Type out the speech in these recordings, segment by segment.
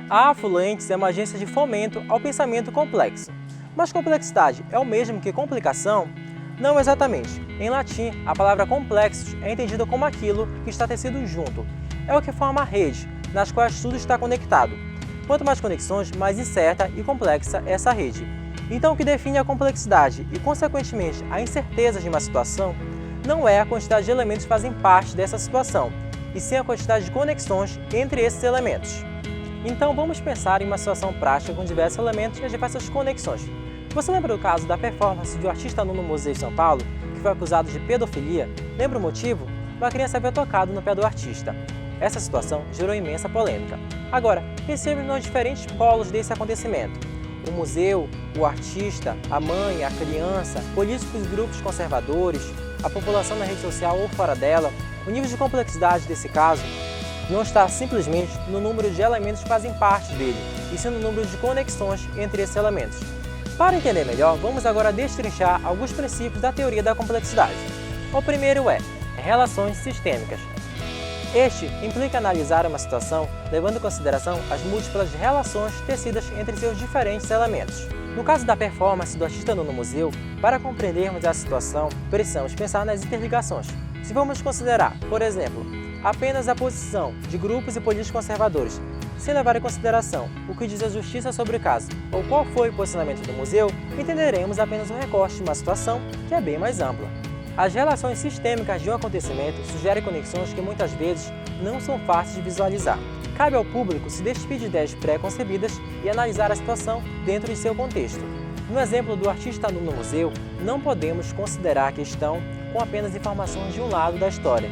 A Afluentes é uma agência de fomento ao pensamento complexo. Mas complexidade é o mesmo que complicação? Não exatamente. Em latim, a palavra complexos é entendida como aquilo que está tecido junto. É o que forma a rede, nas quais tudo está conectado. Quanto mais conexões, mais incerta e complexa é essa rede. Então, o que define a complexidade e, consequentemente, a incerteza de uma situação não é a quantidade de elementos que fazem parte dessa situação, e sim a quantidade de conexões entre esses elementos. Então, vamos pensar em uma situação prática com diversos elementos e as diversas conexões. Você lembra do caso da performance do artista no Museu de São Paulo, que foi acusado de pedofilia? Lembra o motivo? Uma criança havia tocado no pé do artista. Essa situação gerou imensa polêmica. Agora, pensemos nos diferentes polos desse acontecimento. O museu, o artista, a mãe, a criança, políticos e grupos conservadores, a população na rede social ou fora dela. O nível de complexidade desse caso não está simplesmente no número de elementos que fazem parte dele, e sim no número de conexões entre esses elementos. Para entender melhor, vamos agora destrinchar alguns princípios da teoria da complexidade. O primeiro é relações sistêmicas. Este implica analisar uma situação levando em consideração as múltiplas relações tecidas entre seus diferentes elementos. No caso da performance do artista no museu, para compreendermos essa situação, precisamos pensar nas interligações. Se vamos considerar, por exemplo, apenas a posição de grupos e políticos conservadores, sem levar em consideração o que diz a justiça sobre o caso ou qual foi o posicionamento do museu, entenderemos apenas um recorte de uma situação que é bem mais ampla. As relações sistêmicas de um acontecimento sugerem conexões que muitas vezes não são fáceis de visualizar. Cabe ao público se despir de ideias pré-concebidas e analisar a situação dentro de seu contexto. No exemplo do artista no museu, não podemos considerar a questão com apenas informações de um lado da história.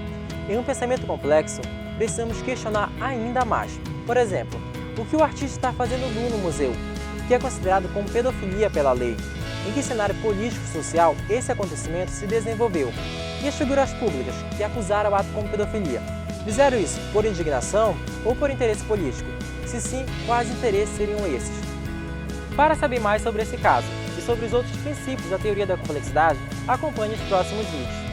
Em um pensamento complexo, precisamos questionar ainda mais. Por exemplo, o que o artista está fazendo no museu, que é considerado como pedofilia pela lei? Em que cenário político-social esse acontecimento se desenvolveu? E as figuras públicas que acusaram o ato como pedofilia? Fizeram isso por indignação ou por interesse político? Se sim, quais interesses seriam esses? Para saber mais sobre esse caso e sobre os outros princípios da teoria da complexidade, acompanhe os próximos vídeos.